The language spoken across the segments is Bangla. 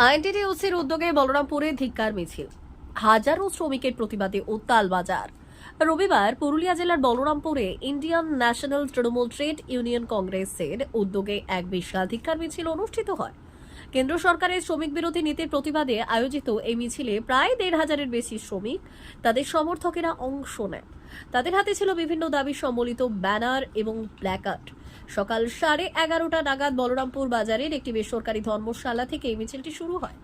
আইএনটিটিইউসির উদ্যোগে বলরামপুরে ধিক্কার মিছিল, হাজারো শ্রমিকের প্রতিবাদে উত্তাল বাজার। রবিবার পুরুলিয়া জেলার বলরামপুরে Indian National Trinamool Trade Union কংগ্রেসের উদ্যোগে এক বিশাল ধিক্কার মিছিল অনুষ্ঠিত হয়। কেন্দ্র সরকারের শ্রমিক বিরোধী নীতির প্রতিবাদে আয়োজিত এই মিছিলে প্রায় 1,500-এর বেশি শ্রমিক, তাদের সমর্থকেরা অংশ নেন। তাদের হাতে ছিল বিভিন্ন দাবি সম্বলিত ব্যানার এবং প্ল্যাকার্ড। সকাল 11:30 নাগাদ বলরামপুর বাজারের একটি বেসরকারি ধর্মশালা থেকে এই মিছিলটি শুরু হয়।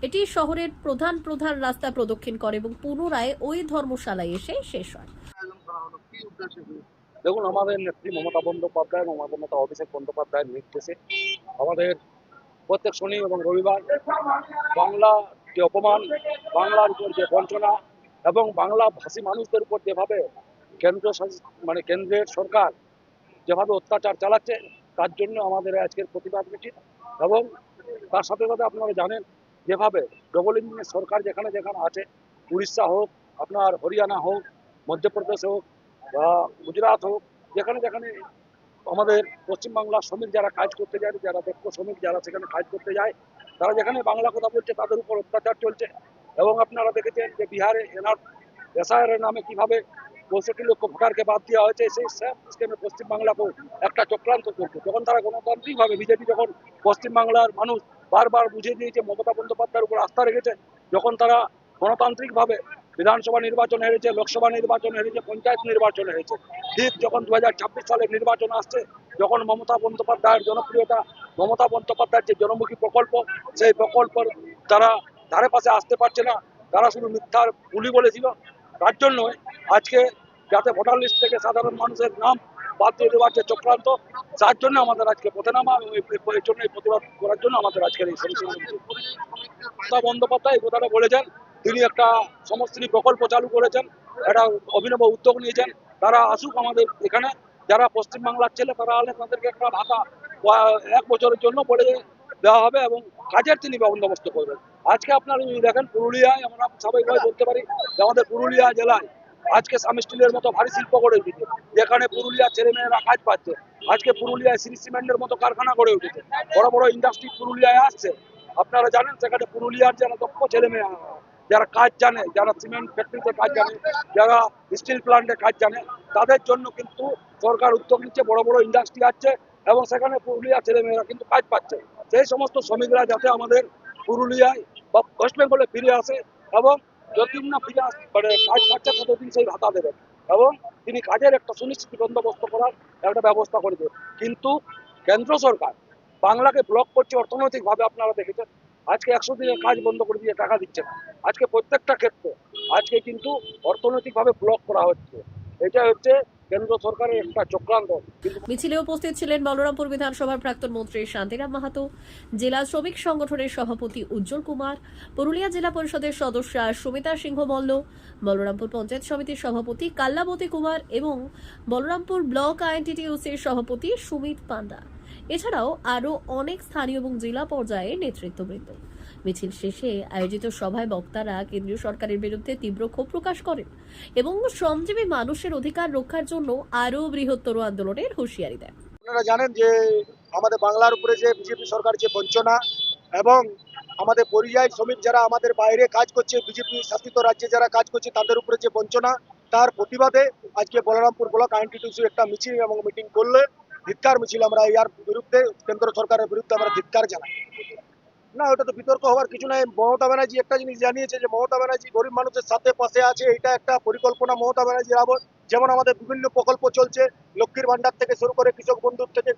এটি শহরের প্রধান প্রধান রাস্তা প্রদক্ষিণ করে এবং পুনরায় ওই ধর্মশালায় এসে শেষ হয়। দেখুন, আমাদের নেত্রী মমতা বন্দ্যোপাধ্যায় এবং আমাদের নেতা অভিষেক বন্দ্যোপাধ্যায়ের নির্দেশে আমাদের প্রত্যেক শনি এবং রবিবার বাংলা যে অপমান, বাংলার উপর যে বঞ্চনা এবং বাংলা ভাষী মানুষদের উপর যেভাবে কেন্দ্রের সরকার যেভাবে অত্যাচার চালাচ্ছে, তার জন্য আমাদের আজকের প্রতিবাদ মিছিল। এবং তার সাথে সাথে আপনারা জানেন যেভাবে ডবল ইঞ্জিনের সরকার যেখানে যেখানে আছে, উড়িষ্যা হোক, আপনার হরিয়ানা হোক, মধ্যপ্রদেশ হোক বা গুজরাট হোক, যেখানে যেখানে আমাদের পশ্চিমবাংলার শ্রমিক যারা কাজ করতে যায়, যারা দক্ষ শ্রমিক যারা সেখানে কাজ করতে যায়, তারা যেখানে বাংলা কথা বলছে তাদের উপর অত্যাচার চলছে। এবং আপনারা দেখেছেন যে বিহারে এসআইআর নামে কিভাবে 65 লক্ষ ভোটারকে বাদ দেওয়া হয়েছে। সেই সেম সিস্টেমে পশ্চিমবাংলাকেও একটা চক্রান্ত করছে। যখন তারা গণতান্ত্রিকভাবে বিজেপি যখন পশ্চিমবাংলার মানুষ বারবার বুঝিয়ে দিয়েছে মমতা বন্দ্যোপাধ্যায়ের উপর আস্থা রেখেছে, যখন তারা গণতান্ত্রিকভাবে বিধানসভা নির্বাচন হেরেছে, লোকসভা নির্বাচন হেরেছে, পঞ্চায়েত নির্বাচন হেরেছে, ঠিক যখন 2026 সালের নির্বাচন আসছে, যখন মমতা বন্দ্যোপাধ্যায়ের জনপ্রিয়তা, মমতা বন্দ্যোপাধ্যায়ের যে জনমুখী প্রকল্প, সেই প্রকল্পের তারা ধারে পাশে আসতে পারছে না, তারা শুধু মিথ্যার বুলি বলেছিল। তার জন্য আজকে যাতে ভোটার লিস্ট থেকে সাধারণ মানুষের নাম বাদ দিয়ে দেওয়ার যে চক্রান্ত, তার জন্য আমাদের আজকে পথে নামা, এই জন্য প্রতিবাদ করার জন্য আমাদের আজকের এই মমতা বন্দ্যোপাধ্যায় এই কথাটা বলেছেন। তিনি একটা সমশ্রী প্রকল্প চালু করেছেন, একটা অভিনব উদ্যোগ নিয়েছেন। তারা আসুক আমাদের এখানে, যারা পশ্চিমবাংলার ছেলে তারা হলে তাদেরকে একটা ভাতা 1 বছরের জন্য বলে দেওয়া হবে এবং কাজের তিনি বন্দোবস্ত করবেন। আজকে আপনারা যদি দেখেন পুরুলিয়ায়, আমরা স্বাভাবিকভাবে বলতে পারি যে আমাদের পুরুলিয়া জেলায় আজকে স্বামী স্টিলের মতো ভারী শিল্প গড়ে উঠেছে, যেখানে পুরুলিয়ার ছেলেমেয়েরা কাজ পাচ্ছে। আজকে পুরুলিয়ায় শ্রী সিমেন্টের মতো কারখানা গড়ে উঠেছে, বড় বড় ইন্ডাস্ট্রি পুরুলিয়ায় আসছে। আপনারা জানেন সেখানে পুরুলিয়ার যারা দক্ষ ছেলেমেয়ে, যারা কাজ জানে, যারা সিমেন্ট ফ্যাক্টরিতে কাজ জানে, যারা স্টিল প্ল্যান্টে কাজ জানে, তাদের জন্য কিন্তু সরকার উদ্যোগ নিচ্ছে, বড় বড় ইন্ডাস্ট্রি আছে এবং সেখানে পুরুলিয়ার ছেলেমেয়েরা কিন্তু কাজ পাচ্ছে। সেই সমস্ত শ্রমিকরা যাতে আমাদের পুরুলিয়ায় বা ওয়েস্ট বেঙ্গলে ফিরে আসে এবং যতদিন না ফিরে কাজ পাচ্ছে ততদিন সেই ভাতা দেবেন এবং তিনি কাজের একটা সুনিশ্চিত বন্দোবস্ত করার একটা ব্যবস্থা করে দেবেন। কিন্তু কেন্দ্র সরকার বাংলাকে ব্লক করছে অর্থনৈতিকভাবে। আপনারা দেখেছেন আজকে 100 দিনের কাজ বন্ধ করে দিয়ে টাকা দিচ্ছে না। আজকে প্রত্যেকটা ক্ষেত্রে আজকে কিন্তু অর্থনৈতিকভাবে ব্লক করা হচ্ছে। এটা হচ্ছে কেন্দ্র সরকারের একটা চক্রান্ত। কিন্তু মিছিলে উপস্থিত ছিলেন বলরামপুর বিধানসভার প্রাক্তন মন্ত্রী শান্তিরাম মাহাতো, জেলা শ্রমিক সংগঠনের সভাপতি উজ্জ্বল কুমার, পুরুলিয়া জেলা পরিষদের সদস্যা সুমিতা সিংহ মল্ল, বলরামপুর পঞ্চায়েত সমিতির সভাপতি কাল্লাবতী কুমার এবং বলরামপুর ব্লক আইএনটিটিইউসির সভাপতি সুমিত পান্ডা। এছাড়াও আরও অনেক স্থানীয় এবং জেলা পর্যায়ের নেতৃত্ববৃন্দ। মিছিল শেষে আয়োজিত সভায় বক্তারা কেন্দ্রীয় সরকারের বিরুদ্ধে তীব্র ক্ষোভ প্রকাশ করেন এবং শ্রমজীবী মানুষের অধিকার রক্ষার জন্য আরও বৃহত্তর আন্দোলনের হুঁশিয়ারি দেন। আপনারা জানেন যে আমাদের বাংলার উপরে যে বিজেপি সরকার যে বঞ্চনা এবং আমাদের পরিযায়ী শ্রমিক যারা আমাদের বাইরে কাজ করছে, বিজেপি শাসিত রাজ্যে যারা কাজ করছে তাদের উপরে যে বঞ্চনা, তার প্রতিবাদে আজকে বলরামপুর ব্লক আইএনটিটিইউসি একটা মিছিল এবং মিটিং করলে ধিক্কার মিছিল। আমরা ইয়ার বিরুদ্ধে, কেন্দ্র সরকারের বিরুদ্ধে আমরা ধিক্কার জানাই। না, ওটা তো বিতর্ক হওয়ার কিছু নাই। মমতা ব্যানার্জি একটা জিনিস জানিয়েছে যে মমতা ব্যানার্জি গরিব মানুষের সাথে পাশে আছে, এটা একটা পরিকল্পনা মমতা ব্যানার্জির। যেমন আমাদের বিভিন্ন প্রকল্প চলছে, লক্ষ্মীর ভান্ডার থেকে শুরু করে কৃষক বন্ধুর থেকে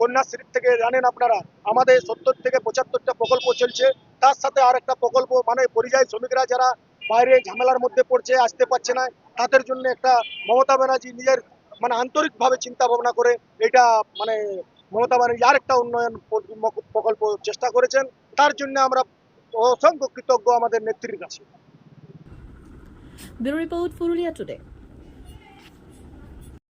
কন্যাশ্রী থেকে, জানেন আপনারা আমাদের 70 থেকে 75টা প্রকল্প চলছে। তার সাথে আর একটা প্রকল্প মানে পরিযায়ী শ্রমিকরা যারা বাইরে ঝামেলার মধ্যে পড়ছে, আসতে পারছে না, তাদের জন্য একটা মমতা ব্যানার্জি নিজের মানে আন্তরিকভাবে চিন্তা ভাবনা করে এটা মানে মমতা ব্যানার্জি আর একটা উন্নয়ন প্রকল্প চেষ্টা করেছেন। তার জন্য আমরা অসংখ্য কৃতজ্ঞ আমাদের নেত্রীর কাছে। Bureau report, Purulia today.